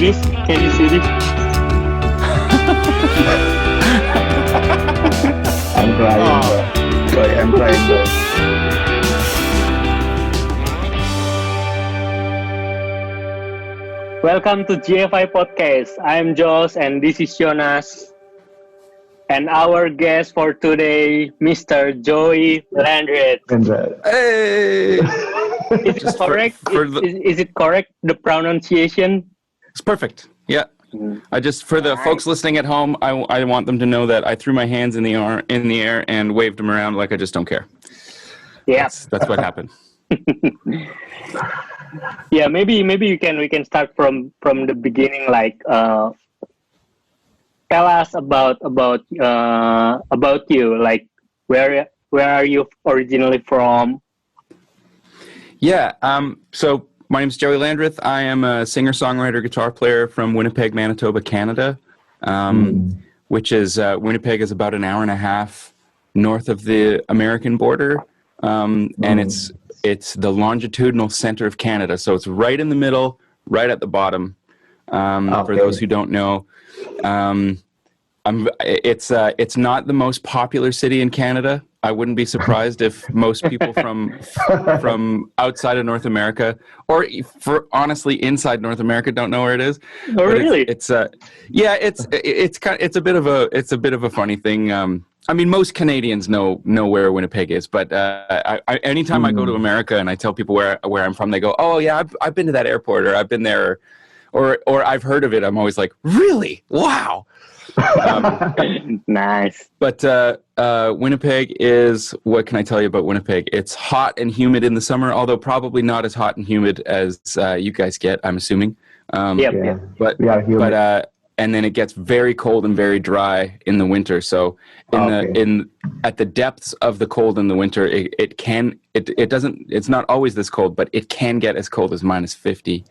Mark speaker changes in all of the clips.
Speaker 1: this? Can you see this?
Speaker 2: I'm crying, bro. Sorry, I'm crying, bro.
Speaker 1: Welcome to GFI podcast. I'm Josh and this is Jonas. And our guest for today, Mr. Joey Landreth.
Speaker 3: Hey!
Speaker 1: Is it correct? Is it correct, the pronunciation?
Speaker 3: It's perfect. Yeah. I just, for the folks listening at home, I want them to know that I threw my hands in the air and waved them around like I just don't care.
Speaker 1: Yeah.
Speaker 3: That's what happened.
Speaker 1: Yeah, maybe we can start from the beginning. Like, tell us about you. Like, where are you originally from?
Speaker 3: Yeah. So my name is Joey Landreth. I am a singer-songwriter, guitar player from Winnipeg, Manitoba, Canada. Which is Winnipeg is about an hour and a half north of the American border, and it's the longitudinal center of Canada. So it's right in the middle, right at the bottom. For those who don't know, it's not the most popular city in Canada. I wouldn't be surprised if most people from outside of North America, or honestly inside North America, don't know where it is.
Speaker 1: Oh, but really?
Speaker 3: It's a bit of a funny thing. I mean, most Canadians know where Winnipeg is, but anytime I go to America and I tell people where I'm from, they go, "Oh yeah, I've been to that airport, or I've been there, or I've heard of it." I'm always like, "Really? Wow."
Speaker 1: Nice.
Speaker 3: But Winnipeg is, what can I tell you about Winnipeg? It's hot and humid in the summer, although probably not as hot and humid as you guys get, I'm assuming.
Speaker 1: Yeah.
Speaker 3: But and then it gets very cold and very dry in the winter. So at the depths of the cold in the winter, it's not always this cold, but it can get as cold as minus 50.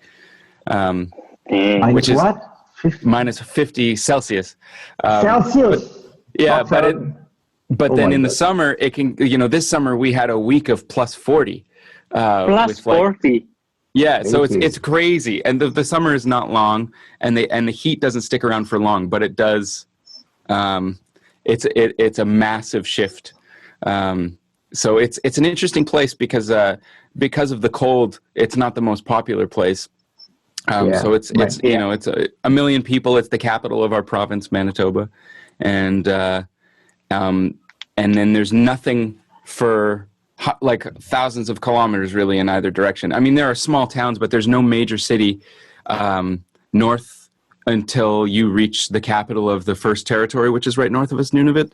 Speaker 2: Which is what?
Speaker 3: 50? Minus 50 Celsius.
Speaker 2: Celsius.
Speaker 3: But then in the summer, it can. This summer we had a week of plus 40.
Speaker 1: Plus 40.
Speaker 3: Yeah, so it's crazy, and the summer is not long, and the heat doesn't stick around for long, but it does. It's a massive shift. So it's an interesting place because of the cold. It's not the most popular place. So it's a million people. It's the capital of our province, Manitoba, and then there's nothing for like thousands of kilometers really in either direction. I mean, there are small towns, but there's no major city north until you reach the capital of the first territory, which is right north of us, Nunavut,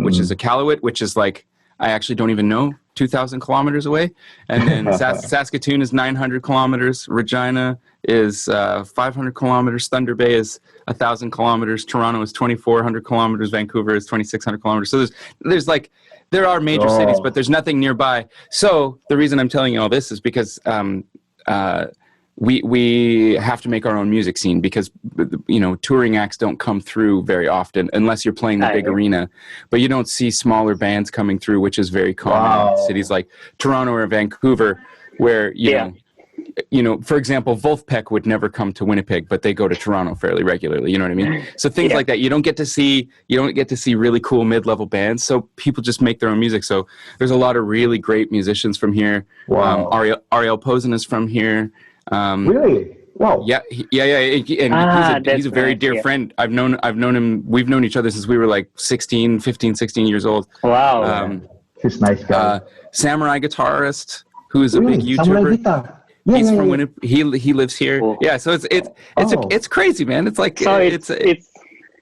Speaker 3: which is Iqaluit, which is like, I actually don't even know, 2,000 kilometers away. And then Saskatoon is 900 kilometers. Regina is 500 kilometers. Thunder Bay is 1,000 kilometers. Toronto is 2,400 kilometers. Vancouver is 2,600 kilometers. So there are major cities, but there's nothing nearby. So the reason I'm telling you all this is because we have to make our own music scene, because touring acts don't come through very often unless you're playing the big arena, but you don't see smaller bands coming through, which is very common in cities like Toronto or Vancouver, where for example, Wolfpack would never come to Winnipeg, but they go to Toronto fairly regularly. You know what I mean? So things like that, you don't get to see really cool mid-level bands. So people just make their own music. So there's a lot of really great musicians from here. Wow. Ariel Posen is from here.
Speaker 2: Really? Wow.
Speaker 3: Yeah. And he's a very dear friend. I've known him. We've known each other since we were like 16 years old.
Speaker 1: Wow.
Speaker 2: He's a nice guy.
Speaker 3: Samurai guitarist who is a big YouTuber. He's from Winnipeg. He lives here. Cool. Yeah. So it's crazy, man. It's like
Speaker 1: it's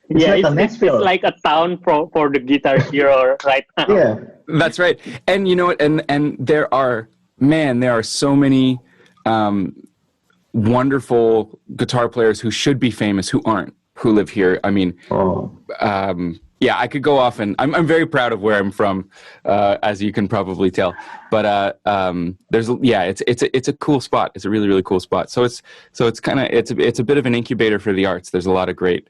Speaker 1: like a town for the guitar hero right now.
Speaker 2: Yeah.
Speaker 3: That's right. And you know what? And there are so many wonderful guitar players who should be famous who aren't, who live here. I mean, I could go off, and I'm very proud of where I'm from, as you can probably tell. But it's a cool spot. It's a really, really cool spot. So it's a bit of an incubator for the arts. There's a lot of great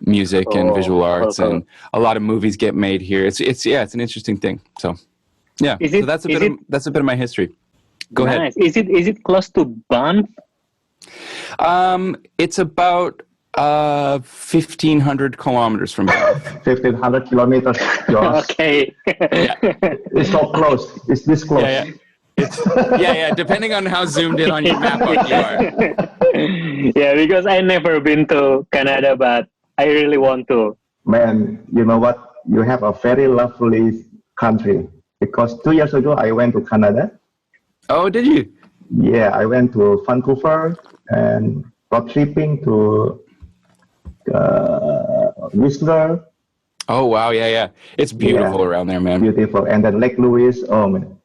Speaker 3: music and visual arts, and a lot of movies get made here. It's an interesting thing. So yeah, so that's a bit of my history. Go ahead.
Speaker 1: Is it close to Banff?
Speaker 3: It's about 1,500 kilometers from Banff.
Speaker 2: 1,500 kilometers, Josh.
Speaker 1: Okay.
Speaker 3: Yeah.
Speaker 2: It's so close. It's this close.
Speaker 3: Yeah, yeah. Yeah. Depending on how zoomed in on your map up you are.
Speaker 1: Yeah, because I never been to Canada, but I really want to.
Speaker 2: Man, you know what? You have a very lovely country. Because 2 years ago, I went to Canada.
Speaker 3: Oh, did you?
Speaker 2: Yeah, I went to Vancouver and road tripping to Whistler.
Speaker 3: Oh, wow. Yeah. It's beautiful around there, man.
Speaker 2: Beautiful. And then Lake Louise. Oh, man.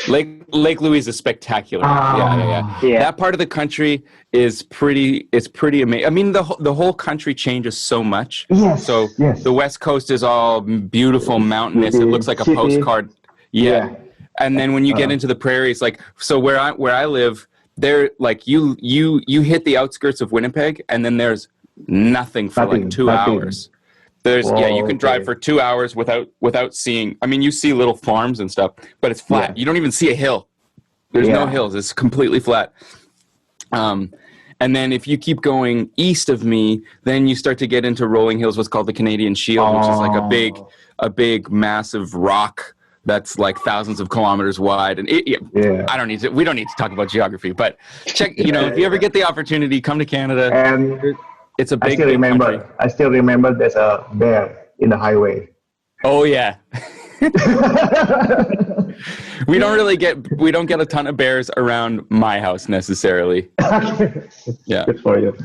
Speaker 3: Lake Louise is spectacular. Yeah. That part of the country is pretty amazing. I mean, the whole country changes so much.
Speaker 2: Yes.
Speaker 3: So the West Coast is all beautiful, mountainous. It looks like a postcard. Yeah. And then when you get into the prairies, like, so where I live, there, like, you hit the outskirts of Winnipeg, and then there's nothing for like 2 hours. There's you can drive for 2 hours without seeing. I mean, you see little farms and stuff, but it's flat. You don't even see a hill. There's no hills. It's completely flat. And then if you keep going east of me, then you start to get into rolling hills, what's called the Canadian Shield, which is like a big massive rock that's like thousands of kilometers wide. And we don't need to talk about geography, but check. If you ever get the opportunity, come to Canada.
Speaker 2: And
Speaker 3: it's a big.
Speaker 2: I still remember there's a bear in the highway.
Speaker 3: Oh yeah. we don't get a ton of bears around my house necessarily. Yeah.
Speaker 2: Good for you.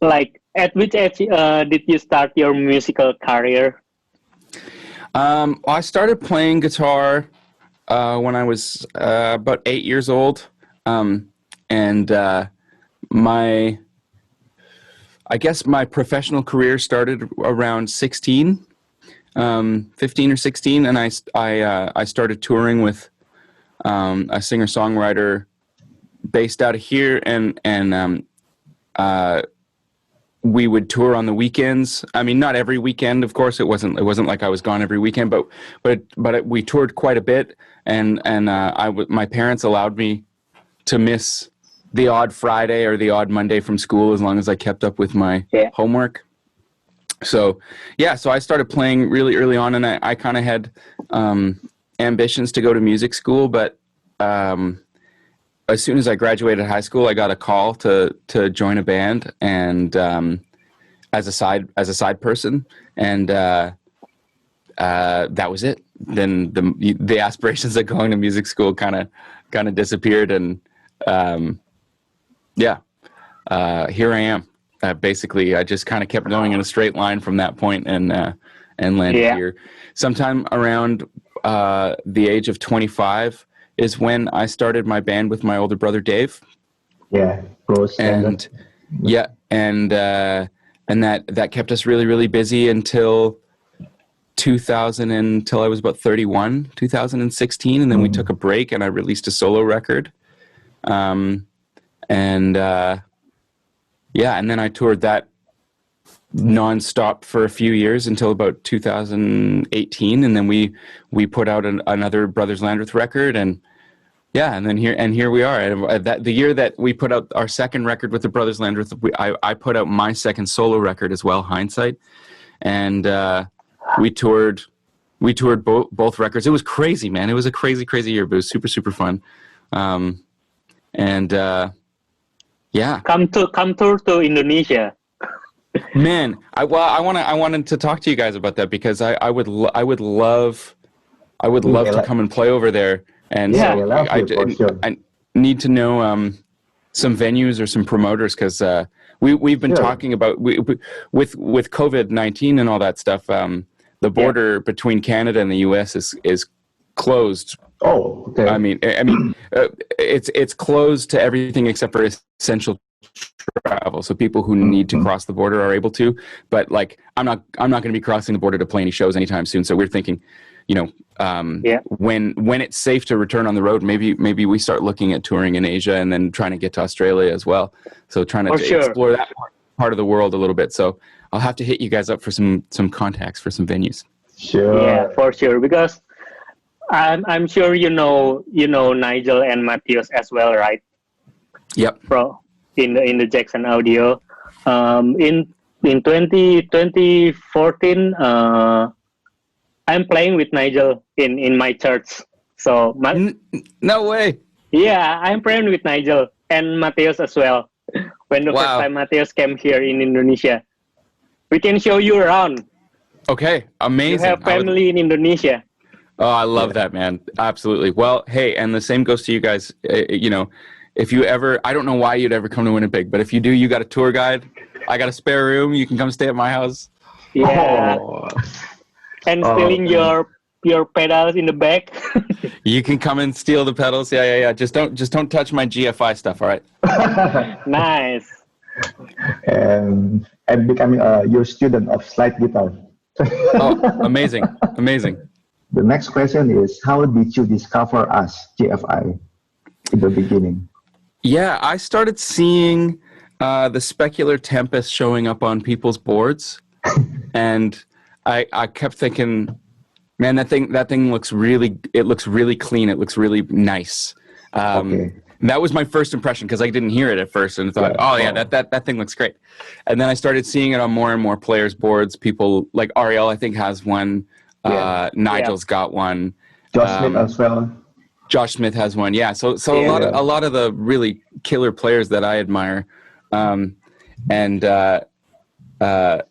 Speaker 1: Like, at which age did you start your musical career?
Speaker 3: I started playing guitar when I was about 8 years old, and I guess my professional career started around 16, 15 or 16, and I started touring with a singer-songwriter based out of here, and we would tour on the weekends. I mean, not every weekend, of course. It wasn't like I was gone every weekend, but we toured quite a bit, and my parents allowed me to miss the odd Friday or the odd Monday from school as long as I kept up with my homework. So I started playing really early on, and I kind of had ambitions to go to music school, but as soon as I graduated high school, I got a call to join a band, and as a side person, and that was it. Then the aspirations of going to music school kind of disappeared, and here I am. Basically, I just kind of kept going in a straight line from that point, and landed here. Sometime around the age of 25 is when I started my band with my older brother Dave.
Speaker 2: Yeah, close.
Speaker 3: And that kept us really, really busy until 2000, until I was about 31, 2016, and then we took a break, and I released a solo record. And then I toured that nonstop for a few years until about 2018, and then we put out another Brothers Landreth record, and then here we are. The year that we put out our second record with the Brothers Landreth, I put out my second solo record as well, Hindsight, and we toured both records. It was crazy, man. It was a crazy year, but it was super, super fun. Come
Speaker 1: tour to Indonesia.
Speaker 3: Man, I wanted to talk to you guys about that, because I would love to come and play over there, and I need to know some venues or some promoters, because we've been talking about with COVID-19 and all that stuff. The border between Canada and the U.S. is closed.
Speaker 2: Oh, okay.
Speaker 3: I mean, it's closed to everything except for essential travel. So people who need to cross the border are able to, but like I'm not going to be crossing the border to play any shows anytime soon. So we're thinking, when it's safe to return on the road, maybe we start looking at touring in Asia and then trying to get to Australia as well. So trying to explore that part of the world a little bit. So I'll have to hit you guys up for some contacts for some venues.
Speaker 2: Sure.
Speaker 1: Yeah, for sure. Because I'm sure you know Nigel and Matthias as well, right?
Speaker 3: Yep.
Speaker 1: in the Jackson Audio. In 2014, I'm playing with Nigel in my church. So
Speaker 3: No way.
Speaker 1: yeah, I'm playing with Nigel and Mateus as well. When the first time Mateus came here in Indonesia, we can show you around.
Speaker 3: Okay, amazing.
Speaker 1: You have family in Indonesia.
Speaker 3: Oh, I love that, man. Absolutely. Well, hey, and the same goes to you guys. You know, if you ever, I don't know why you'd ever come to Winnipeg, but if you do, you got a tour guide. I got a spare room. You can come stay at my house.
Speaker 1: Yeah.
Speaker 2: Oh.
Speaker 1: And stealing your pedals in the back.
Speaker 3: You can come and steal the pedals. Yeah. Just don't touch my GFI stuff. All right.
Speaker 1: Nice.
Speaker 2: And becoming your student of slide guitar.
Speaker 3: Oh, amazing.
Speaker 2: The next question is, how did you discover us, GFI, in the beginning?
Speaker 3: Yeah, I started seeing the Specular Tempest showing up on people's boards, and I kept thinking, man, that thing looks really clean. It looks really nice.
Speaker 2: Okay.
Speaker 3: That was my first impression because I didn't hear it at first and thought, that thing looks great. And then I started seeing it on more and more players' boards. People like Ariel, I think, has one. Nigel's got one.
Speaker 2: Josh Smith as well.
Speaker 3: Josh Smith has one. Yeah. So a lot of the really killer players that I admire. And then I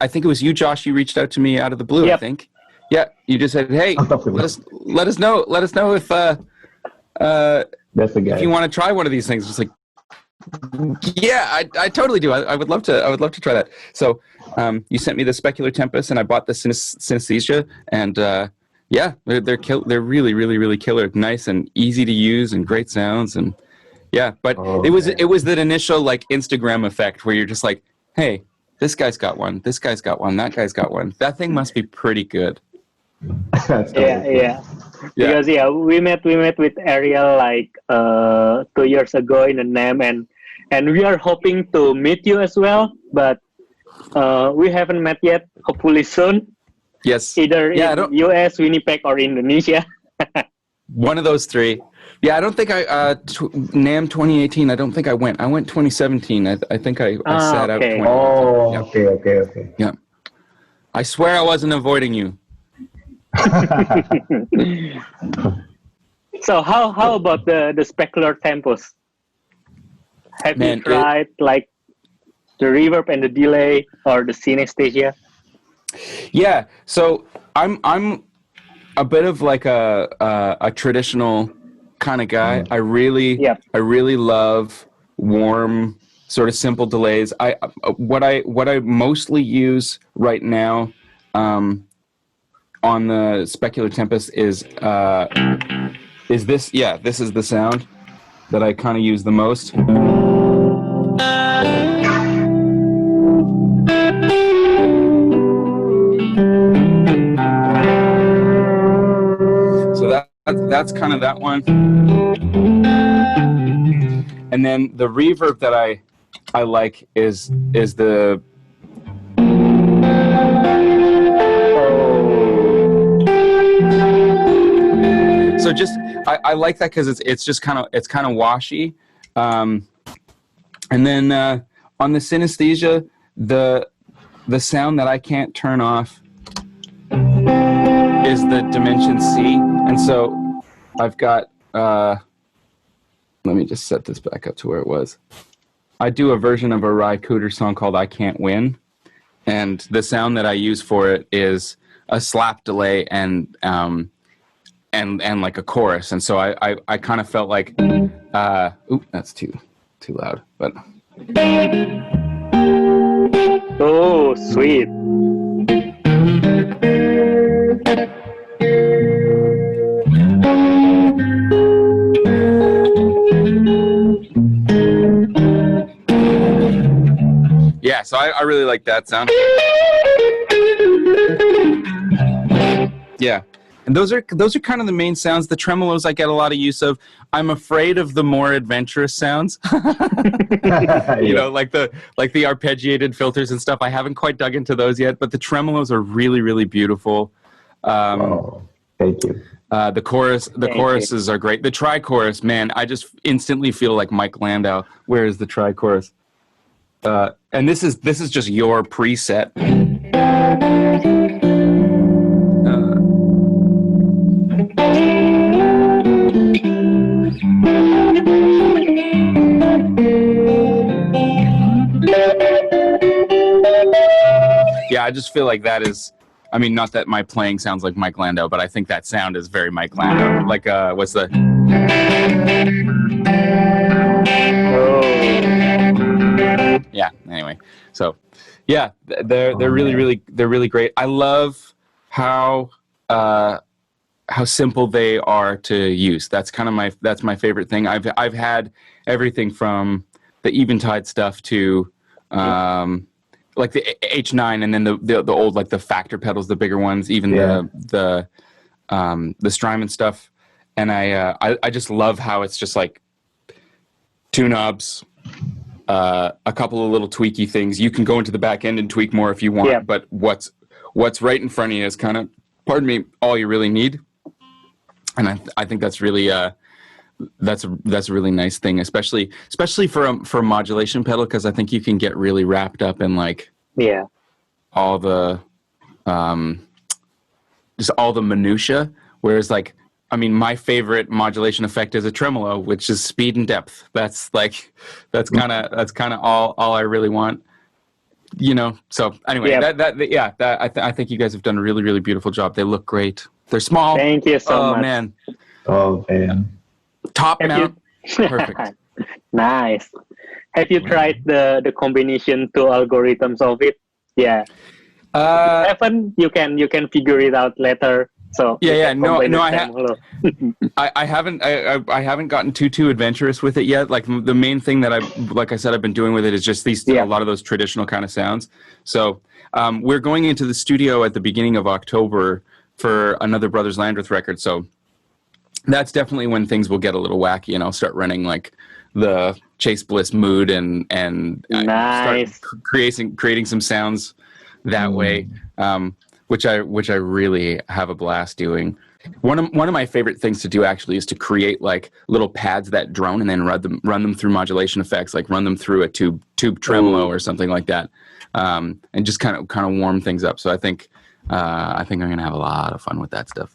Speaker 3: think it was you, Josh. You reached out to me out of the blue.
Speaker 1: Yep.
Speaker 3: I think. Yeah. You just said, "Hey, let us know if
Speaker 2: that's the guy.
Speaker 3: if you want to try one of these things." Just like, yeah, I totally do. I would love to try that. So you sent me the Specular Tempest, and I bought the Synesthesia, and they're really killer, nice and easy to use, and great sounds, and yeah. But it was that initial like Instagram effect where you're just like, hey, this guy's got one, that guy's got one. That thing must be pretty good.
Speaker 1: Yeah. Because we met with Ariel like 2 years ago in the NAM, and we are hoping to meet you as well, but we haven't met yet. Hopefully soon.
Speaker 3: Yes.
Speaker 1: Either in US, Winnipeg, or Indonesia.
Speaker 3: One of those three. Yeah, I don't think NAM 2018. I don't think I went. I went 2017. I think I sat out. 2018.
Speaker 2: Oh,
Speaker 3: yeah.
Speaker 2: Okay.
Speaker 3: Yeah. I swear I wasn't avoiding you.
Speaker 1: So how about the Specular Tempest? Have you tried like the reverb and the delay or the synesthesia?
Speaker 3: Yeah, so I'm a bit of like a traditional kind of guy. I really love warm, sort of simple delays. What I mostly use right now on the Specular Tempest is this. Yeah, this is the sound that I kind of use the most. So that's kind of that one. And then the reverb that I like is the so just I like that because it's just kind of washy. And then on the synesthesia, the sound that I can't turn off is the dimension C, and so I've got. Let me just set this back up to where it was. I do a version of a Ry Cooder song called "I Can't Win," and the sound that I use for it is a slap delay and like a chorus, and so I kind of felt like, that's too loud, but.
Speaker 1: Oh, sweet.
Speaker 3: Yeah, so I really like that sound. Yeah. And those are kind of the main sounds. The tremolos I get a lot of use of. I'm afraid of the more adventurous sounds. You know, like the arpeggiated filters and stuff. I haven't quite dug into those yet, but the tremolos are really, really beautiful.
Speaker 2: Thank you.
Speaker 3: The choruses are great. The tri-chorus, man, I just instantly feel like Mike Landau. Where is the tri-chorus? And this is just your preset. Yeah, I just feel like that is. I mean, not that my playing sounds like Mike Landau, but I think that sound is very Mike Landau. Like, what's the? Yeah. Anyway, so yeah, they're really great. I love how simple they are to use. That's kind of my favorite thing. I've had everything from the Eventide stuff to like the H9, and then the old, like the Factor pedals, the bigger ones, even the Strymon stuff. And I just love how it's just like two knobs, a couple of little tweaky things. You can go into the back end and tweak more if you want, but what's right in front of you is kind of, pardon me, all you really need. And I think that's really that's a really nice thing, especially for a modulation pedal, because I think you can get really wrapped up in like all the just all the minutia. Whereas like, I mean, my favorite modulation effect is a tremolo, which is speed and depth. That's kind of all I really want, you know. So anyway, I think you guys have done a really, really beautiful job. They look great. They're small.
Speaker 1: Thank you so much.
Speaker 3: Man.
Speaker 2: Oh man.
Speaker 3: Top mount. Perfect.
Speaker 1: Nice. Have you tried the combination two algorithms of it? Yeah. Evan, you can figure it out later. So
Speaker 3: no, I haven't. I haven't gotten too adventurous with it yet. Like the main thing that I've been doing with it is just a lot of those traditional kind of sounds. So we're going into the studio at the beginning of October for another Brothers Landreth record. So that's definitely when things will get a little wacky, and I'll start running like the Chase Bliss mood and
Speaker 1: nice.
Speaker 3: Start creating some sounds that way. Which I really have a blast doing. One of my favorite things to do actually is to create like little pads that drone and then run them through modulation effects, like run them through a tube tremolo or something like that, and just kind of warm things up. So I think I'm gonna have a lot of fun with that stuff.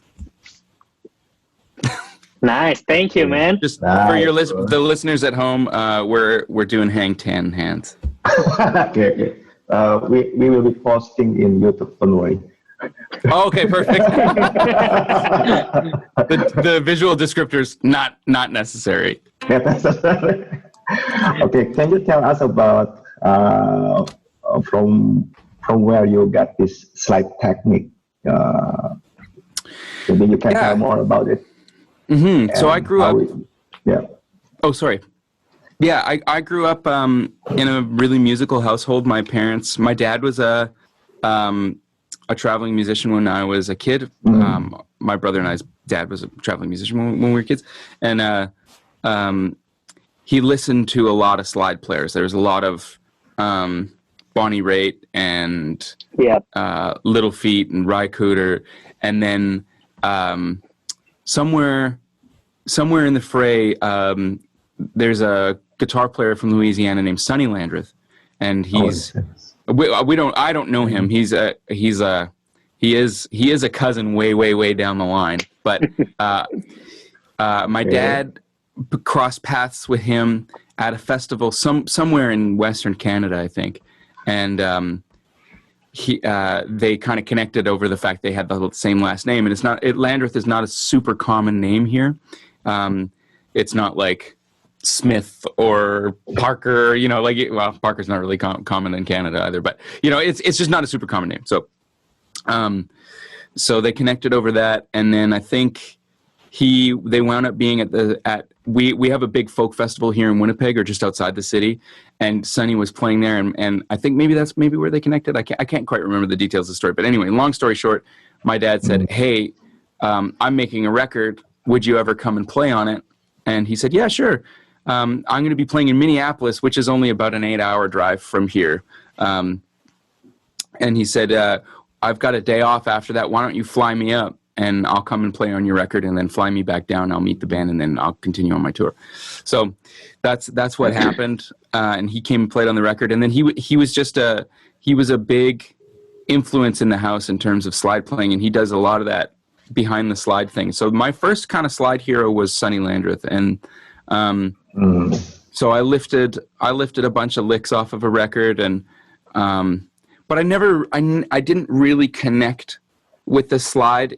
Speaker 1: Nice, thank you, man.
Speaker 3: Just for the listeners at home, we're doing Hang 10 hands.
Speaker 2: Okay. We will be posting in YouTube. Don't worry.
Speaker 3: Oh, okay, perfect. the visual descriptors not necessary.
Speaker 2: Okay, can you tell us about from where you got this slide technique? Maybe you can tell more about it.
Speaker 3: Mm-hmm. So I grew up. Oh, sorry. Yeah, I grew up in a really musical household. My dad was a traveling musician when I was a kid. My brother and I's dad was a traveling musician when we were kids, and he listened to a lot of slide players. There was a lot of Bonnie Raitt and Little Feat and Ry Cooder, and then somewhere in the fray, there's a guitar player from Louisiana named Sonny Landreth, and he's I don't know him. He is a cousin way down the line. But my dad crossed paths with him at a festival somewhere in Western Canada, I think, and they kind of connected over the fact they had the same last name. And Landreth is not a super common name here. It's not like Smith or Parker, you know, Parker's not really common in Canada either, but you know, it's just not a super common name. So, so they connected over that. And then I think they wound up being we have a big folk festival here in Winnipeg, or just outside the city. And Sonny was playing there. And I think that's where they connected. I can't quite remember the details of the story, but anyway, long story short, my dad said, "Hey, I'm making a record. Would you ever come and play on it?" And he said, "Yeah, sure. I'm going to be playing in Minneapolis, which is only about an 8-hour drive from here." And he said, "I've got a day off after that. Why don't you fly me up and I'll come and play on your record, and then fly me back down. I'll meet the band, and then I'll continue on my tour. So that's what happened. And he came and played on the record, and then he was a big influence in the house in terms of slide playing, and he does a lot of that behind the slide thing. So my first kind of slide hero was Sonny Landreth, and so I lifted a bunch of licks off of a record, and but I didn't really connect with the slide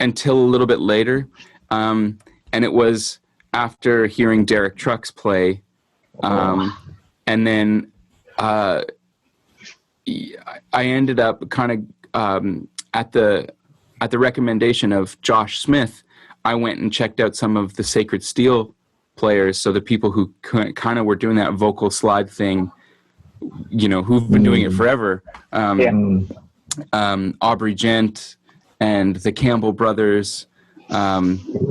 Speaker 3: until a little bit later, and it was after hearing Derek Trucks play, and then I ended up kind of at the recommendation of Josh Smith, I went and checked out some of the Sacred Steel players, so the people who kind of were doing that vocal slide thing, you know, who've been doing it forever. Aubrey Gent and the Campbell brothers,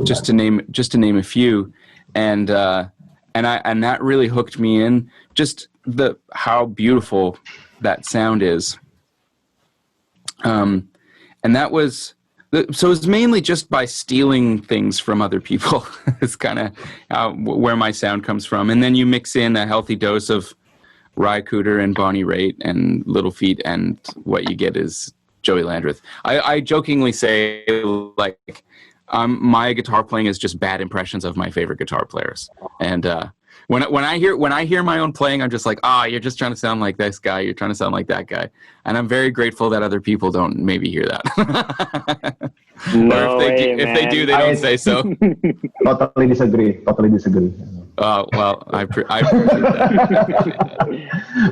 Speaker 3: just to name a few, and that really hooked me in. Just how beautiful that sound is, and that was. So it's mainly just by stealing things from other people. It's kind of where my sound comes from. And then you mix in a healthy dose of Ry Cooder and Bonnie Raitt and Little Feat, and what you get is Joey Landreth. I jokingly say, like, my guitar playing is just bad impressions of my favorite guitar players. And when I hear my own playing, I'm just like, you're just trying to sound like this guy. You're trying to sound like that guy. And I'm very grateful that other people don't maybe hear that.
Speaker 1: No,
Speaker 3: or if they do, they don't say so.
Speaker 2: Totally disagree.
Speaker 3: Well, I appreciate that.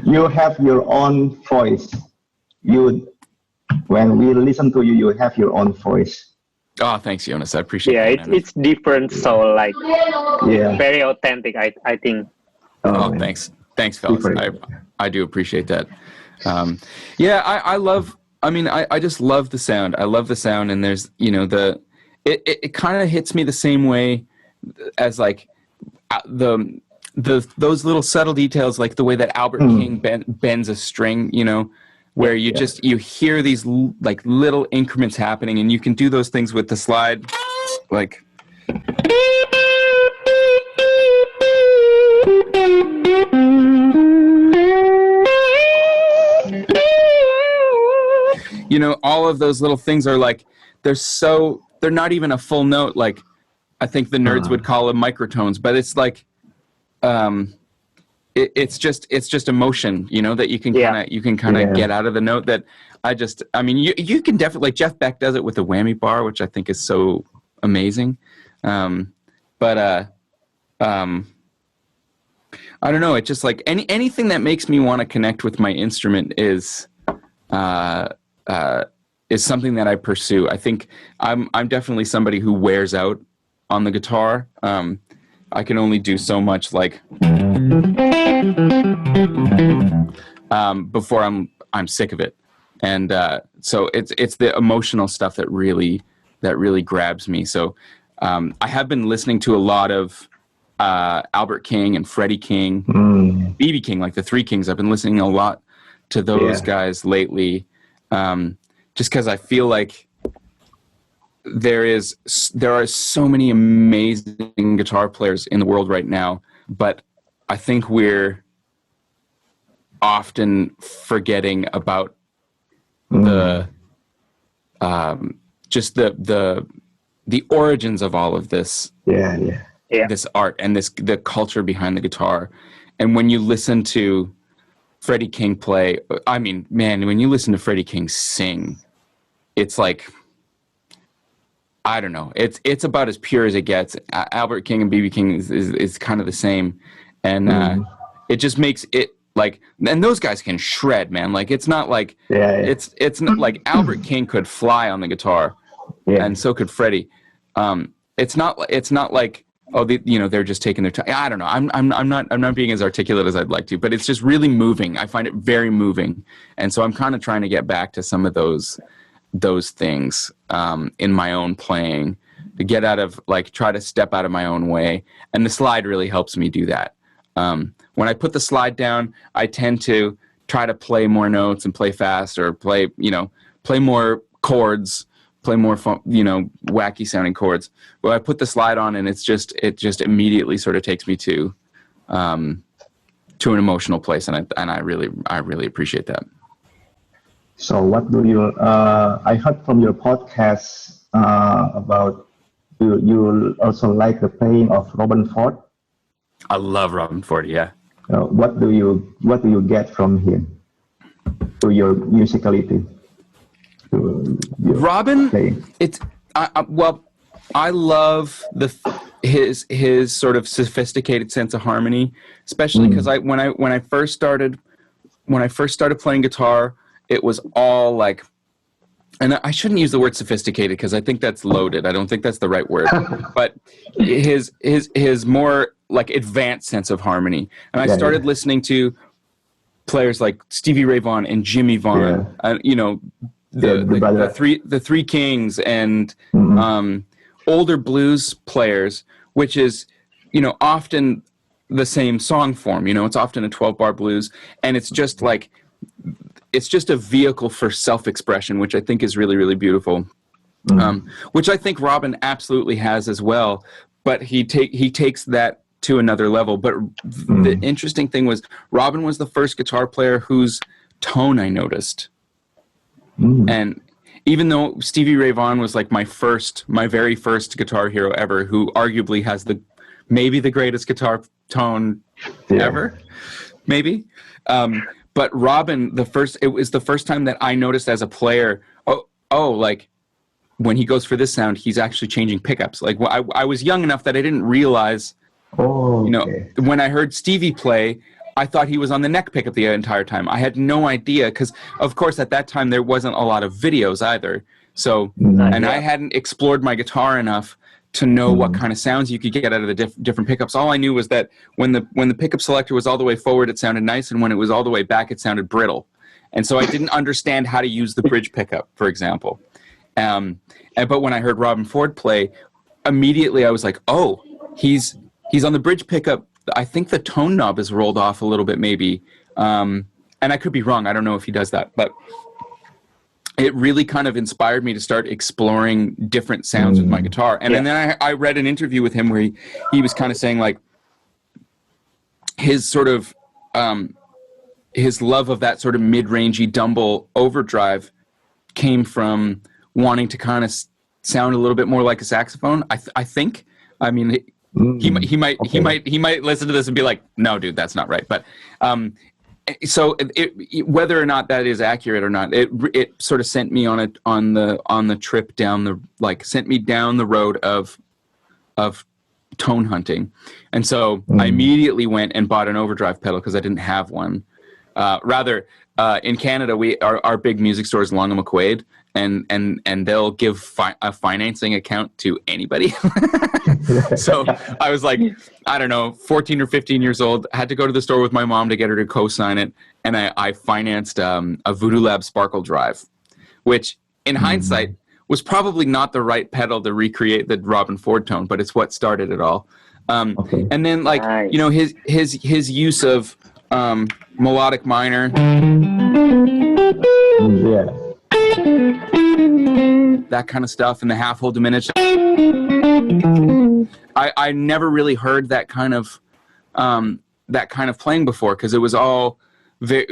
Speaker 2: You have your own voice. When we listen to you, you have your own voice.
Speaker 3: Oh, thanks, Jonas. I appreciate that.
Speaker 1: Yeah, it's different, so like very authentic, I think.
Speaker 3: Oh, thanks, fellas. I do appreciate that. I love. I mean, I just love the sound. I love the sound, and there's, you know, it kind of hits me the same way as like those little subtle details, like the way that Albert King bends a string, you know, where you hear these like little increments happening, and you can do those things with the slide, like. You know, all of those little things are like, they're not even a full note. Like, I think the nerds would call them microtones, but it's like, it's just emotion, you know, that you can kind of get out of the note. That I mean, you can definitely, like Jeff Beck does it with the whammy bar, which I think is so amazing. But I don't know. It's just like anything that makes me want to connect with my instrument is something that I pursue. I think I'm definitely somebody who wears out on the guitar. I can only do so much, like, before I'm sick of it, and so it's the emotional stuff that really grabs me. So I have been listening to a lot of Albert King and Freddie King, B.B. King, like the Three Kings. I've been listening a lot to those guys lately, just because I feel like there are so many amazing guitar players in the world right now, but I think we're often forgetting about the just the origins of all of this. This art and the culture behind the guitar. And when you listen to Freddie King play, I mean, man, when you listen to Freddie King sing, it's like, I don't know, it's about as pure as it gets. Albert King and B.B. King is kind of the same, and it just makes it like, and those guys can shred, man. Like, it's not like it's not like Albert King could fly on the guitar, and so could Freddie. It's not like, they're just taking their time. I don't know. I'm not being as articulate as I'd like to, but it's just really moving. I find it very moving, and so I'm kind of trying to get back to some of those things in my own playing, to get out of, like, try to step out of my own way, and the slide really helps me do that. When I put the slide down, I tend to try to play more notes and play fast, or play more chords, play more fun, wacky sounding chords. Well, I put the slide on, and it just immediately sort of takes me to an emotional place, and I really appreciate that.
Speaker 2: So what do you? I heard from your podcast about you also like the playing of Robin Ford.
Speaker 3: I love Robin Ford. Yeah.
Speaker 2: What do you get from him to your musicality?
Speaker 3: Robin,
Speaker 2: playing?
Speaker 3: I love his sort of sophisticated sense of harmony, especially because when I first started playing guitar, it was all like, and I shouldn't use the word sophisticated because I think that's loaded. I don't think that's the right word, but his more like advanced sense of harmony. And I started listening to players like Stevie Ray Vaughan and Jimmy Vaughan, the Three Kings, and older blues players, which is often the same song form. It's often a 12-bar blues, and it's just a vehicle for self-expression, which I think is really, really beautiful. Which I think Robin absolutely has as well, but he takes that to another level. But the interesting thing was Robin was the first guitar player whose tone I noticed. And even though Stevie Ray Vaughan was like my very first guitar hero ever, who arguably has maybe the greatest guitar tone ever, maybe. But Robin, it was the first time that I noticed as a player, like when he goes for this sound, he's actually changing pickups. Like I was young enough that I didn't realize, when I heard Stevie play, I thought he was on the neck pickup the entire time. I had no idea because, of course, at that time there wasn't a lot of videos either. So, I hadn't explored my guitar enough to know what kind of sounds you could get out of the different pickups. All I knew was that when the pickup selector was all the way forward, it sounded nice, and when it was all the way back, it sounded brittle. And so I didn't understand how to use the bridge pickup, for example. But when I heard Robin Ford play, immediately I was like, oh, he's on the bridge pickup. I think the tone knob is rolled off a little bit, maybe. And I could be wrong. I don't know if he does that, but it really kind of inspired me to start exploring different sounds with my guitar. And then I read an interview with him where he was kind of saying like his sort of his love of that sort of mid-rangey Dumble overdrive came from wanting to kind of sound a little bit more like a saxophone. I think. I mean, he might listen to this and be like, no, dude, that's not right. But so whether or not that is accurate or not, it sort of sent me on the trip sent me down the road of tone hunting. And so I immediately went and bought an overdrive pedal because I didn't have one. In Canada, our big music store is Long and McQuaid, and they'll give a financing account to anybody. So I was like, I don't know, 14 or 15 years old, had to go to the store with my mom to get her to co-sign it, and I financed a Voodoo Lab Sparkle Drive, which in hindsight was probably not the right pedal to recreate the Robin Ford tone, but it's what started it all. And then his use of melodic minor, that kind of stuff, and the half whole diminished. I never really heard that kind of playing before because it was all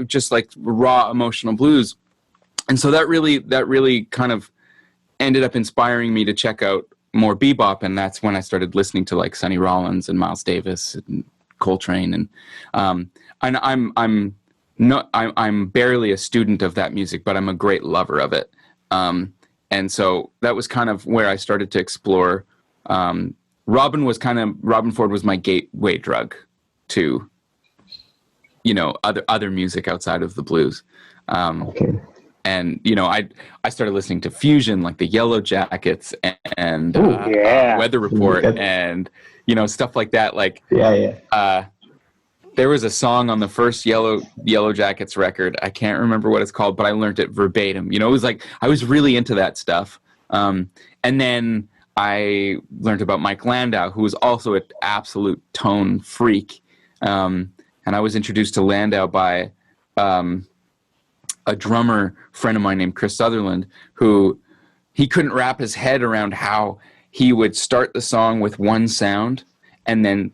Speaker 3: just like raw emotional blues, and so that really kind of ended up inspiring me to check out more bebop, and that's when I started listening to like Sonny Rollins and Miles Davis and Coltrane, and I'm barely a student of that music, but I'm a great lover of it. And so that was kind of where I started to explore. Robin Ford was my gateway drug to, other music outside of the blues. And, I started listening to fusion, like the Yellow Jackets and Weather Report and, stuff like that. Like, there was a song on the first Yellow Jackets record. I can't remember what it's called, but I learned it verbatim. It was like I was really into that stuff. And then I learned about Mike Landau, who was also an absolute tone freak. And I was introduced to Landau by a drummer friend of mine named Chris Sutherland, who he couldn't wrap his head around how he would start the song with one sound and then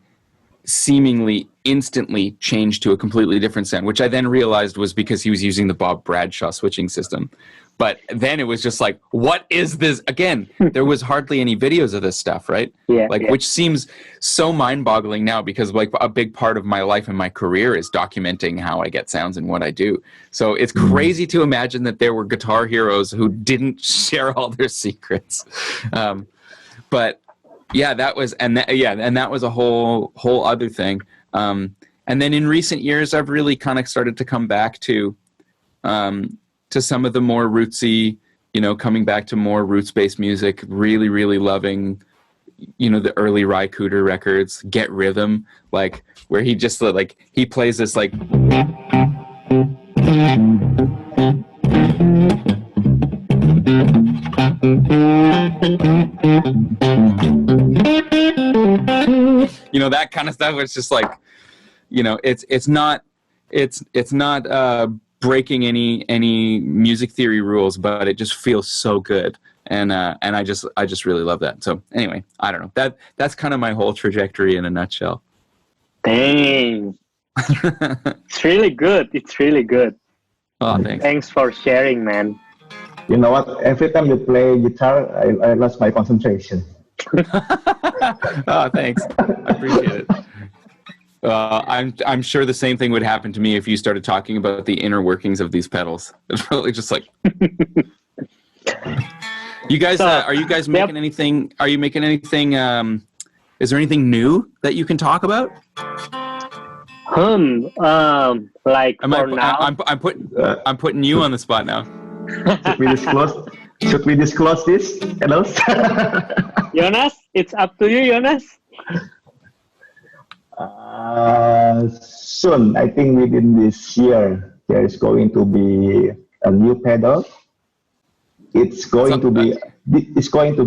Speaker 3: seemingly instantly change to a completely different sound, which I then realized was because he was using the Bob Bradshaw switching system. But then it was just like, what is this? Again, there was hardly any videos of this stuff, right? Which seems so mind-boggling now, because like a big part of my life and my career is documenting how I get sounds and what I do. So it's crazy to imagine that there were guitar heroes who didn't share all their secrets. But yeah, that was that was a whole other thing. And then in recent years, I've really kind of started to come back to some of the more rootsy, coming back to more roots-based music. Really, really loving, the early Ry Cooder records, Get Rhythm, like where he just he plays this like. That kind of stuff. It's just like, it's not breaking any music theory rules, but it just feels so good, and I just really love that. So anyway, I don't know, that's kind of my whole trajectory in a nutshell.
Speaker 1: Dang. It's really good. It's really good.
Speaker 3: Oh, thanks.
Speaker 1: Thanks for sharing, man.
Speaker 2: You know what? Every time you play guitar, I lost my concentration.
Speaker 3: Oh, thanks. I appreciate it. I'm sure the same thing would happen to me if you started talking about the inner workings of these pedals. It's probably just like. You guys, are you guys making anything? Are you making anything? Is there anything new that you can talk about?
Speaker 1: Like for now.
Speaker 3: I'm putting you on the spot now.
Speaker 2: Should we disclose this?
Speaker 1: Jonas, it's up to you, Jonas.
Speaker 2: Soon, I think within this year, there is going to be a new pedal. It's going to be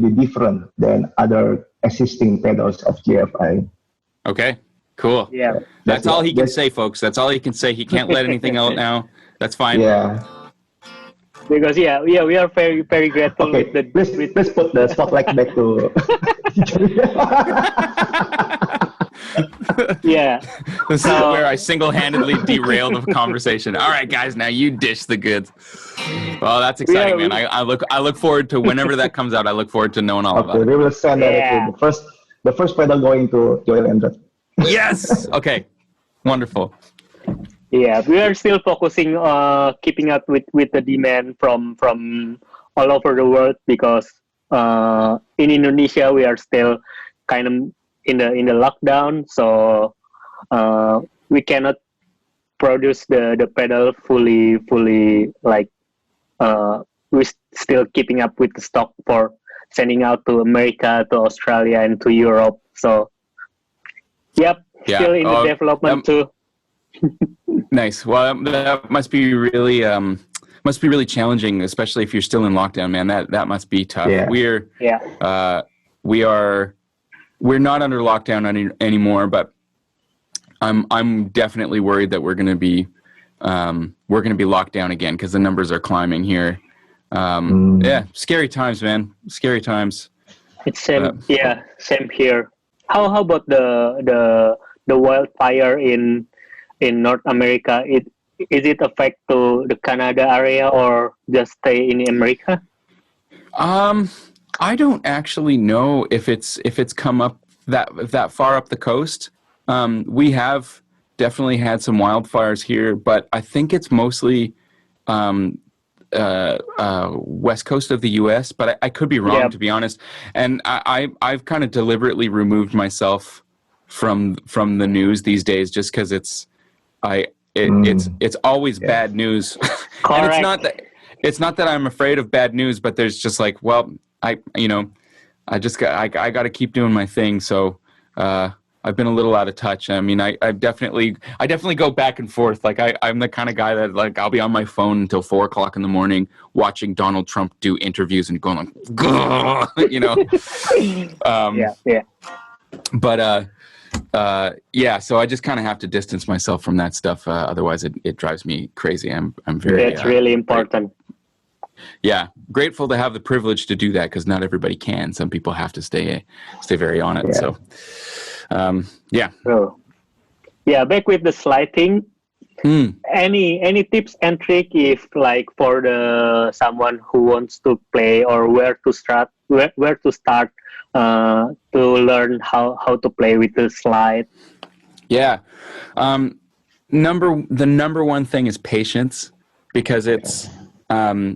Speaker 2: different than other existing pedals of GFI.
Speaker 3: Okay, cool.
Speaker 1: Yeah,
Speaker 3: that's all he can say, folks. That's all he can say. He can't let anything out now. That's fine.
Speaker 2: Yeah.
Speaker 1: Because we are very, very grateful.
Speaker 2: Okay, please put the spotlight back to.
Speaker 3: Yeah. This is where I single-handedly derailed the conversation. All right, guys, now you dish the goods. Well, that's exciting, man. I look forward to whenever that comes out. I look forward to knowing all about it.
Speaker 2: We will send the first pedal going to Joel Landreth.
Speaker 3: Yes. Okay. Wonderful.
Speaker 1: Yeah, we are still focusing on keeping up with the demand from all over the world, because in Indonesia we are still kind of in the lockdown, so we cannot produce the pedal fully like we're still keeping up with the stock for sending out to America, to Australia, and to Europe. So still in the development too.
Speaker 3: Nice. Well, that must be really challenging, especially if you're still in lockdown, man. That must be tough.
Speaker 2: Yeah.
Speaker 3: We're not under lockdown anymore, but I'm definitely worried that we're going to be locked down again, because the numbers are climbing here. Yeah, scary times, man. Scary times.
Speaker 1: It's same here. How about the wildfire in North America? Is it affect to the Canada area or just stay in America?
Speaker 3: I don't actually know if it's come up that far up the coast. We have definitely had some wildfires here, but I think it's mostly west coast of the U.S. But I could be wrong, to be honest. And I've kind of deliberately removed myself from the news these days, just because it's always bad news. And it's not that I'm afraid of bad news, but there's just like, well, I got to keep doing my thing. So I've been a little out of touch. I mean, I definitely go back and forth. Like I'm the kind of guy that, like, I'll be on my phone until 4 o'clock in the morning watching Donald Trump do interviews and going like, But so I just kind of have to distance myself from that stuff. Otherwise, it drives me crazy. I'm very.
Speaker 1: That's really important.
Speaker 3: Yeah, grateful to have the privilege to do that because not everybody can. Some people have to stay very on it.
Speaker 2: Yeah.
Speaker 3: So, yeah.
Speaker 1: So, yeah, back with the slide thing. Any tips and trick if like for the someone who wants to play or where to start to learn how to play with the slide?
Speaker 3: Yeah. The number one thing is patience, because I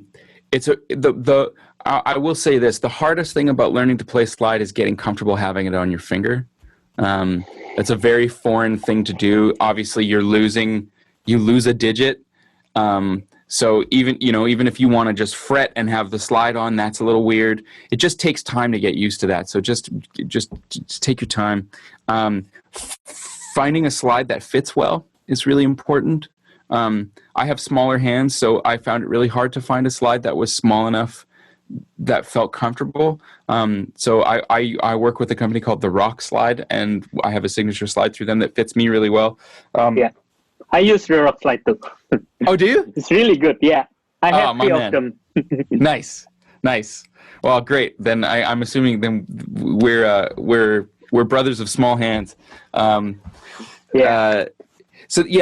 Speaker 3: will say this, the hardest thing about learning to play slide is getting comfortable having it on your finger. It's a very foreign thing to do. Obviously you lose a digit. So even if you want to just fret and have the slide on, that's a little weird. It just takes time to get used to that. So just take your time. Finding a slide that fits well is really important. I have smaller hands, so I found it really hard to find a slide that was small enough that felt comfortable. So I work with a company called The Rock Slide, and I have a signature slide through them that fits me really well.
Speaker 1: Yeah, I use the Rock Slide too.
Speaker 3: Oh, do you?
Speaker 1: It's really good. Yeah, I have 3 of them.
Speaker 3: Nice. Well, great. Then I'm assuming then we're brothers of small hands. So yeah,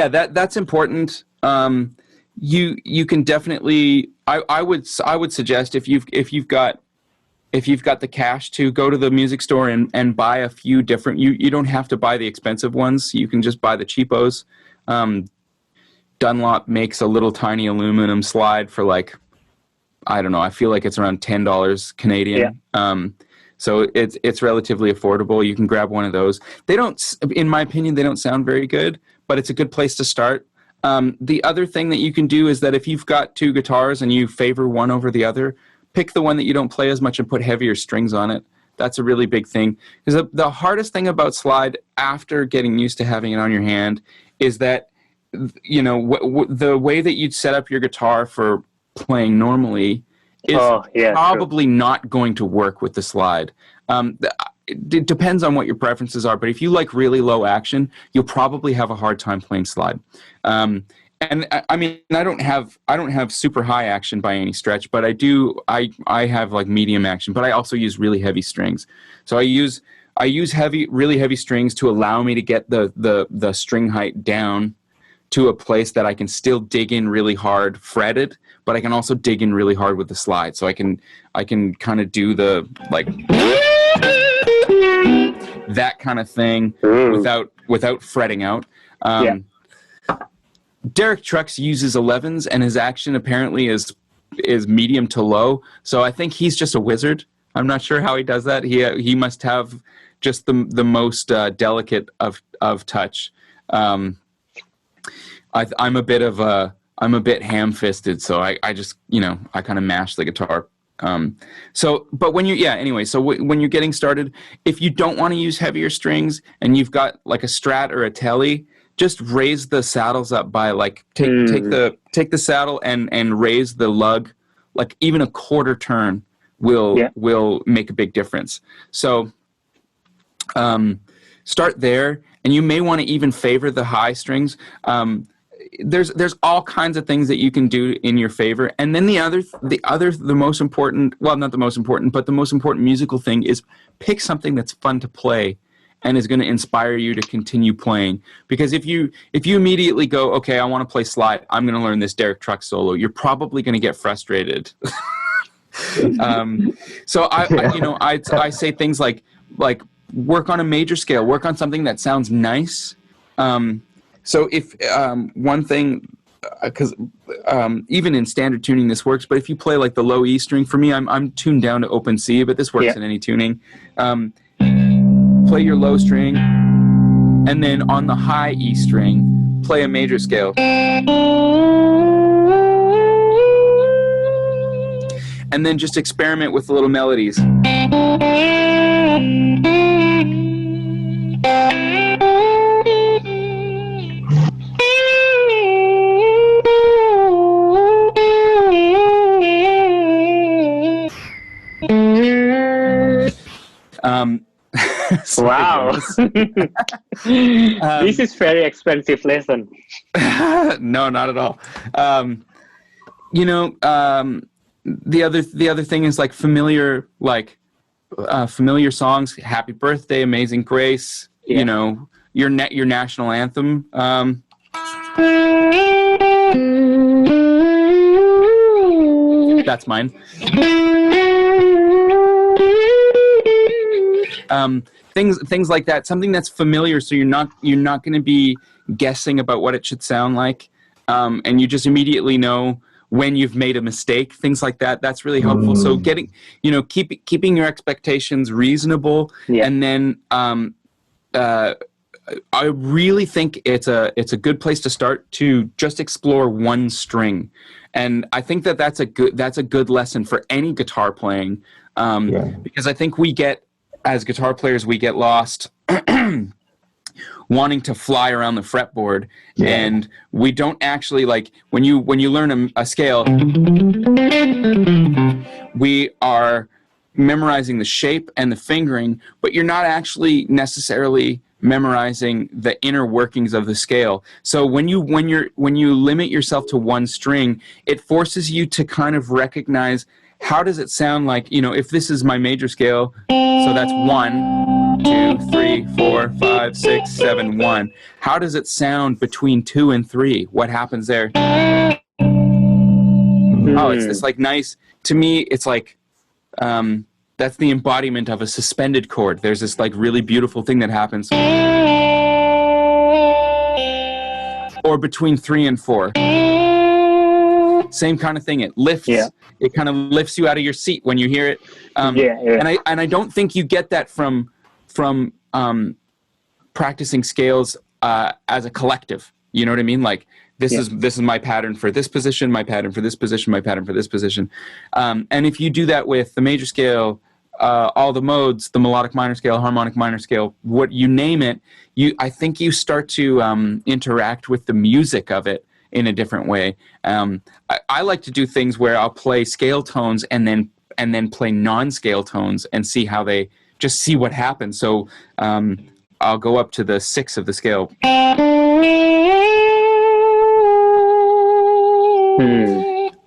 Speaker 3: that's important. You can definitely. I would suggest if you've got the cash to go to the music store and buy a few different. You don't have to buy the expensive ones. You can just buy the cheapos. Dunlop makes a little tiny aluminum slide for like, I don't know, I feel like it's around $10 Canadian. Yeah. So it's relatively affordable. You can grab one of those. They don't, in my opinion, they don't sound very good, but it's a good place to start. The other thing that you can do is that if you've got 2 guitars and you favor one over the other, pick the one that you don't play as much and put heavier strings on it. That's a really big thing. Because the hardest thing about slide after getting used to having it on your hand is that, the way that you'd set up your guitar for playing normally is probably not going to work with the slide. It depends on what your preferences are, but if you like really low action, you'll probably have a hard time playing slide. And I mean, I don't have super high action by any stretch, but I have like medium action, but I also use really heavy strings. So I use really heavy strings to allow me to get the string height down to a place that I can still dig in really hard fretted, but I can also dig in really hard with the slide. So I can kind of do the like that kind of thing without fretting out. Derek Trucks uses 11s, and his action apparently is medium to low. So I think he's just a wizard. I'm not sure how he does that. He must have just the most delicate of touch. I'm a bit ham-fisted, so I just I kind of mash the guitar. But when you're getting started, if you don't want to use heavier strings and you've got like a Strat or a Tele, just raise the saddles up by like take the saddle and raise the lug like even a quarter turn will make a big difference. So start there, and you may want to even favor the high strings. There's all kinds of things that you can do in your favor. And then the most important, well, not the most important, but the most important musical thing is pick something that's fun to play and is going to inspire you to continue playing. Because if you immediately go, okay, I want to play slide, I'm going to learn this Derek Trucks solo, you're probably going to get frustrated. So I say things like work on a major scale, work on something that sounds nice. So if one thing, because even in standard tuning this works, but if you play like the low E string, for me, I'm tuned down to open C, but this works in any tuning. Play your low string, and then on the high E string, play a major scale. And then just experiment with the little melodies.
Speaker 1: Wow. This is very expensive lesson.
Speaker 3: No, not at all. the other thing is like familiar songs. Happy Birthday, Amazing Grace.
Speaker 1: Yeah.
Speaker 3: You know, your national anthem. That's mine. Things like that. Something that's familiar, so you're not going to be guessing about what it should sound like, and you just immediately know when you've made a mistake. Things like that. That's really helpful. So keeping your expectations reasonable, and then I really think it's a good place to start to just explore one string, and I think that's a good lesson for any guitar playing, because I think as guitar players we get lost wanting to fly around the fretboard, and we don't actually, like, when you learn a scale, we are memorizing the shape and the fingering, but you're not actually necessarily memorizing the inner workings of the scale. So when you limit yourself to one string, it forces you to kind of recognize, how does it sound like, if this is my major scale, so that's 1, 2, 3, 4, 5, 6, 7, 1. How does it sound between 2 and 3? What happens there? Oh, it's this like nice, to me, it's like, that's the embodiment of a suspended chord. There's this like really beautiful thing that happens. Or between 3 and 4. Same kind of thing. It lifts.
Speaker 1: Yeah.
Speaker 3: It kind of lifts you out of your seat when you hear it. And I don't think you get that from practicing scales as a collective. You know what I mean? Like this is my pattern for this position, my pattern for this position, my pattern for this position. And if you do that with the major scale, all the modes, the melodic minor scale, harmonic minor scale, what you name it, I think you start to interact with the music of it in a different way. I like to do things where I'll play scale tones and then play non-scale tones and see what happens. So I'll go up to the 6 of the scale.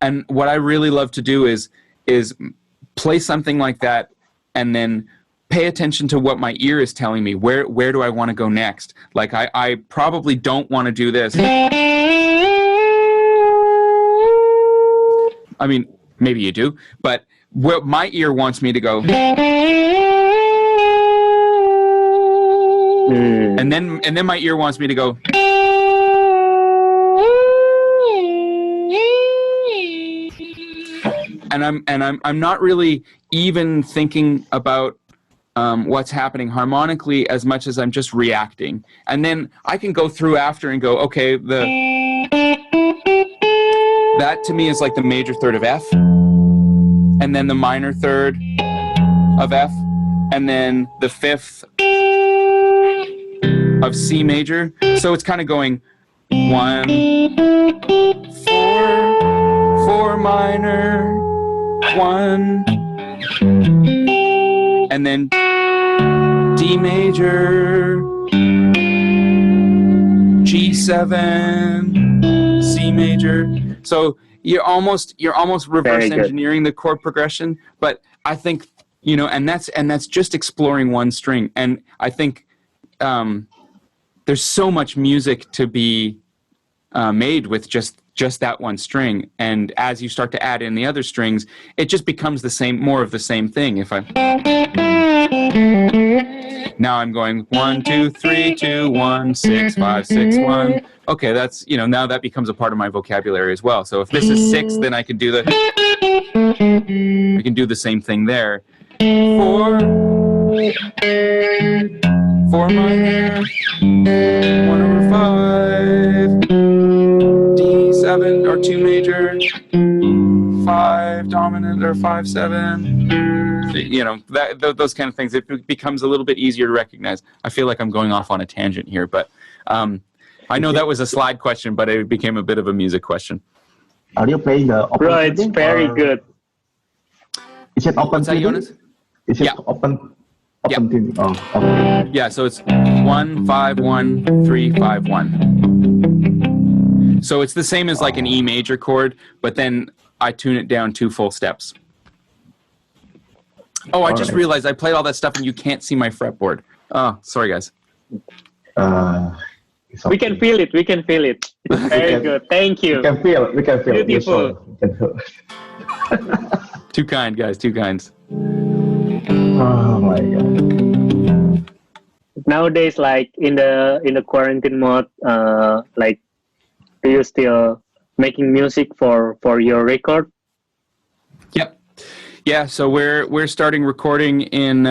Speaker 3: And what I really love to do is play something like that and then pay attention to what my ear is telling me. Where do I want to go next? Like I probably don't want to do this. I mean, maybe you do, but where my ear wants me to go. And then my ear wants me to go. And I'm not really even thinking about what's happening harmonically as much as I'm just reacting. And then I can go through after and go, okay, that to me is like the major third of F, and then the minor third of F, and then the 5th of C major. So it's kind of going 1, 4 minor, 1, and then D major, G7, C major. So you're almost reverse engineering the chord progression, but I think, and that's just exploring one string. And I think there's so much music to be made with just that one string. And as you start to add in the other strings, it just becomes more of the same thing. Now I'm going 1, 2, 3, 2, 1, 6, 5, 6, 1. Okay, that's, now that becomes a part of my vocabulary as well. So if this is 6, then I can do the same thing there. 4 minor, 1/5, D7 or 2 major, 5 dominant or 5/7. Those kind of things. It becomes a little bit easier to recognize. I feel like I'm going off on a tangent here, but I know that was a slide question, but it became a bit of a music question.
Speaker 2: Are you playing the open?
Speaker 1: Right, it's very good.
Speaker 2: Is it open?
Speaker 3: What's that, Jonas?
Speaker 2: Is it open? Tuning? Oh, okay.
Speaker 3: Yeah, so it's 1, 5, 1, 3, 5, 1. So it's the same as like an E major chord, but then I tune it down 2 full steps. Oh, I just realized I played all that stuff and you can't see my fretboard. Oh, sorry guys.
Speaker 2: Okay.
Speaker 1: We can feel it. We can feel it. It's very good. Thank you.
Speaker 2: We can feel.
Speaker 1: Beautiful.
Speaker 3: Too kind, guys. Too kind.
Speaker 2: Oh my god.
Speaker 1: Nowadays, like in the quarantine mode, like, do you still making music for your record?
Speaker 3: Yep. Yeah. So we're starting recording in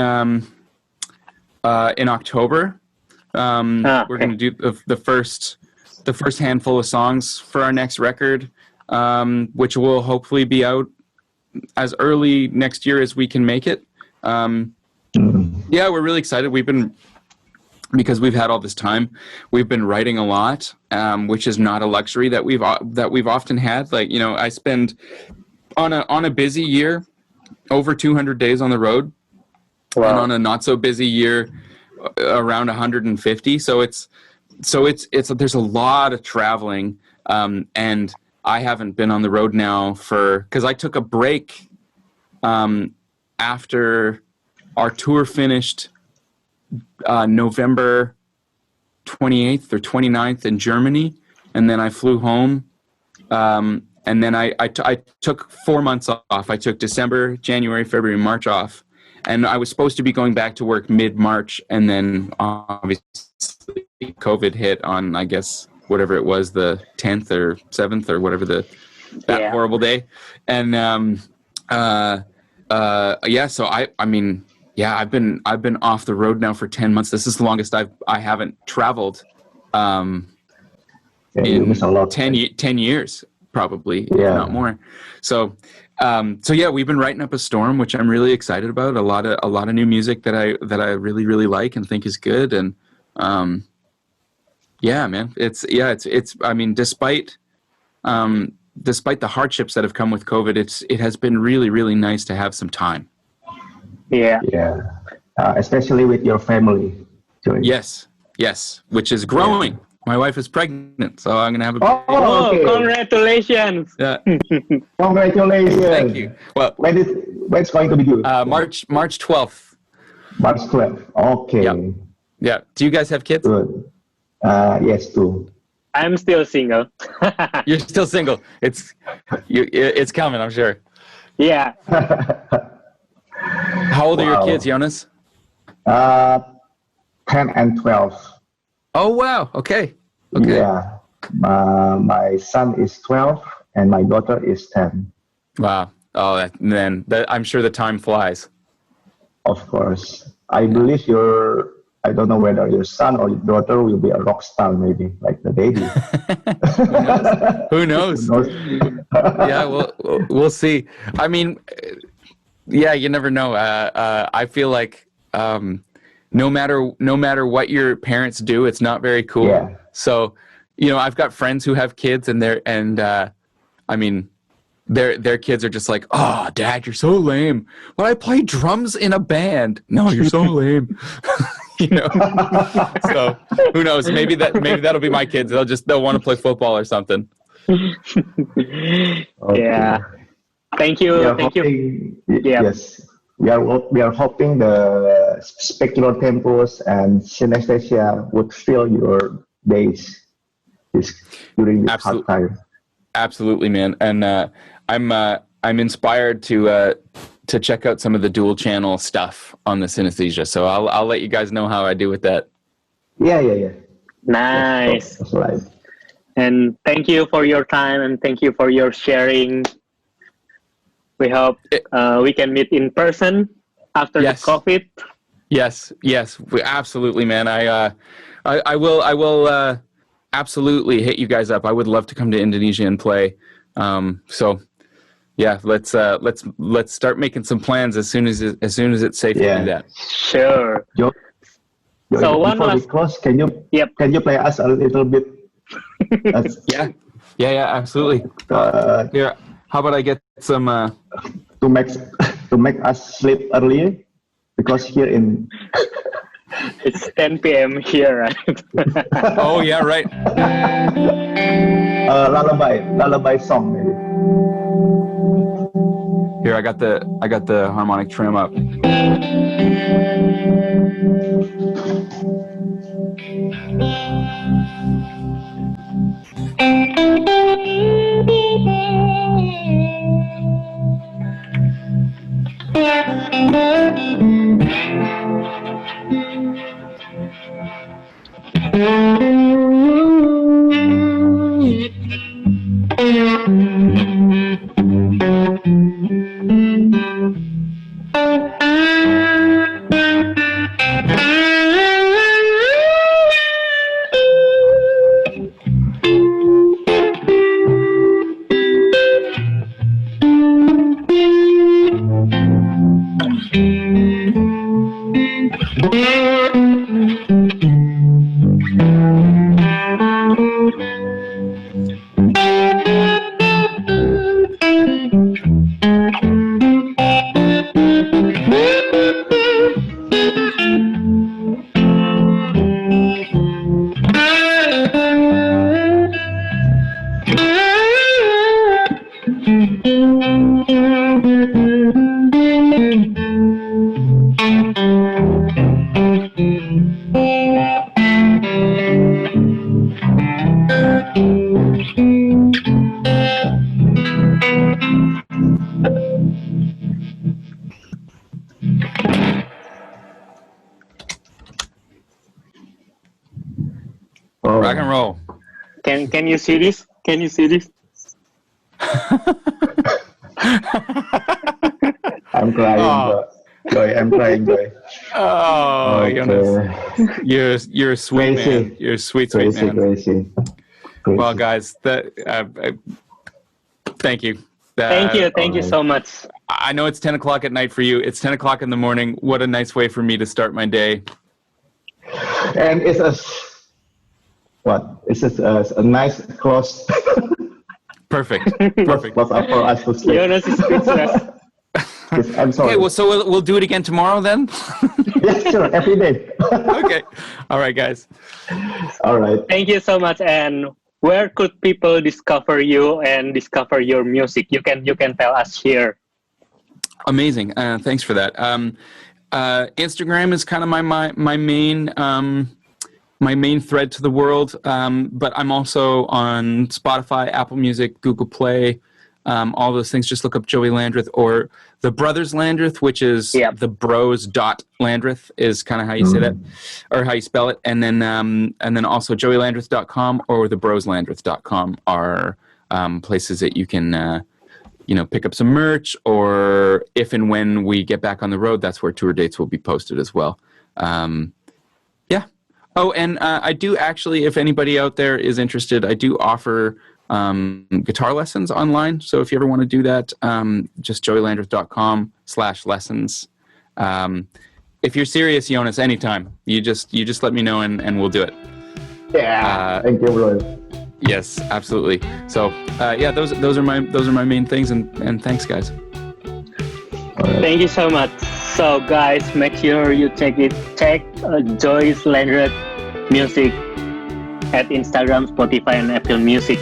Speaker 3: October. We're going to do the first handful of songs for our next record, which will hopefully be out as early next year as we can make it. Yeah, we're really excited. Because we've had all this time, we've been writing a lot, which is not a luxury that we've often had. Like, you know, I spend on a busy year over 200 days on the road. Wow. And on a not so busy year around 150. So it's there's a lot of traveling, and I haven't been on the road now because I took a break after our tour finished November 28th or 29th in Germany, and then I flew home, and then I took 4 months off. I took December, January, February, March off, and I was supposed to be going back to work mid-March, and then obviously COVID hit on, I guess, whatever it was, the 10th or 7th or whatever that horrible day, and so I mean. Yeah, I've been off the road now for 10 months. This is the longest I haven't traveled in 10 years, probably, if not more. So yeah, we've been writing up a storm, which I'm really excited about. A lot of new music that I really, really like and think is good. And yeah, man, it's I mean, despite the hardships that have come with COVID, it has been really, really nice to have some time.
Speaker 2: Yeah. Especially with your family.
Speaker 3: Yes, which is growing. Yeah. My wife is pregnant, so I'm gonna have a.
Speaker 1: Okay. Congratulations!
Speaker 3: Yeah.
Speaker 2: Congratulations!
Speaker 3: Thank you. Well,
Speaker 2: when it's going to be due?
Speaker 3: March 12th.
Speaker 2: March 12th. Okay.
Speaker 3: Yeah. Do you guys have kids?
Speaker 2: Good. Yes, too.
Speaker 1: I'm still single.
Speaker 3: You're still single. It's coming, I'm sure.
Speaker 1: Yeah.
Speaker 3: How old are your kids, Jonas?
Speaker 2: 10 and 12.
Speaker 3: Oh, wow. Okay.
Speaker 2: Yeah. My son is 12 and my daughter is 10.
Speaker 3: Wow. Oh, I'm sure the time flies.
Speaker 2: Of course. I believe I don't know whether your son or your daughter will be a rock star, maybe, like the baby.
Speaker 3: Who knows? Yeah, we'll see. I mean, yeah, you never know. I feel like no matter what your parents do, it's not very cool.
Speaker 2: Yeah.
Speaker 3: So, you know, I've got friends who have kids, and I mean, their kids are just like, "Oh, Dad, you're so lame." Well, I play drums in a band. No, you're so lame. You know. So who knows? Maybe that'll be my kids. They'll want to play football or something.
Speaker 2: Okay.
Speaker 1: Yeah. Thank you. Thank you.
Speaker 2: Yeah. Yes. We are hoping the specular tempos and synesthesia would fill your days during this hard time.
Speaker 3: Absolutely, man. And I'm inspired to check out some of the dual channel stuff on the Synesthesia. So I'll let you guys know how I do with that.
Speaker 2: Yeah.
Speaker 1: Nice.
Speaker 2: That's right.
Speaker 1: And thank you for your time, and thank you for your sharing. We hope we can meet in person after the COVID.
Speaker 3: Yes, absolutely, man. I will absolutely hit you guys up. I would love to come to Indonesia and play. So yeah, let's start making some plans as soon as it's safe to do that.
Speaker 1: Sure.
Speaker 2: So before we close, can you play us a little bit?
Speaker 3: Yeah, absolutely. Here, how about I get some
Speaker 2: to make us sleep earlier, because here in
Speaker 1: it's 10 p.m. here, right?
Speaker 3: Oh yeah, right.
Speaker 2: Lullaby song maybe.
Speaker 3: Here, I got the harmonic trim up.
Speaker 2: Oh.
Speaker 3: Rock and roll.
Speaker 1: Can you see this? Can you see this?
Speaker 2: I'm crying, Joy. I'm crying, Joy.
Speaker 3: Oh,
Speaker 2: Okay.
Speaker 3: Jonas, you're a sweet
Speaker 2: Crazy.
Speaker 3: man. You're a sweet
Speaker 2: Crazy,
Speaker 3: man.
Speaker 2: crazy.
Speaker 3: Well, guys, thank you.
Speaker 1: Thank you so much.
Speaker 3: I know it's 10 o'clock at night for you. It's 10 o'clock in the morning. What a nice way for me to start my day.
Speaker 2: And it's a nice close.
Speaker 3: Perfect.
Speaker 2: What's up for us to sleep?
Speaker 1: Jonas is speechless.
Speaker 2: Yes, I'm sorry.
Speaker 3: Okay, well, so we'll do it again tomorrow then?
Speaker 2: Yes, sure, every day.
Speaker 3: Okay. All right, guys.
Speaker 2: All right.
Speaker 1: Thank you so much. And where could people discover you and discover your music? You can tell us here.
Speaker 3: Amazing. Thanks for that. Instagram is kind of my main thread to the world, but I'm also on Spotify, Apple Music, Google Play, all those things. Just look up Joey Landreth or the Brothers Landreth, which is the bros.landreth is kind of how you say that, or how you spell it. And then also joeylandreth.com or thebroslandreth.com are places that you can pick up some merch, or if and when we get back on the road, that's where tour dates will be posted as well. Oh, and I do actually, if anybody out there is interested, I do offer guitar lessons online. So if you ever want to do that, just joeylandreth.com/lessons. If you're serious, Jonas, anytime, you just let me know and we'll do it.
Speaker 2: Yeah. Thank you, bro.
Speaker 3: Yes, absolutely. So those are my main things, and thanks, guys.
Speaker 2: Right.
Speaker 1: Thank you so much. So guys, make sure you check Joy's Landreth music at Instagram, Spotify, and Apple Music.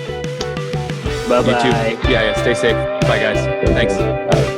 Speaker 1: Bye bye.
Speaker 3: YouTube. Yeah. Stay safe. Bye, guys. Thanks.
Speaker 2: Bye.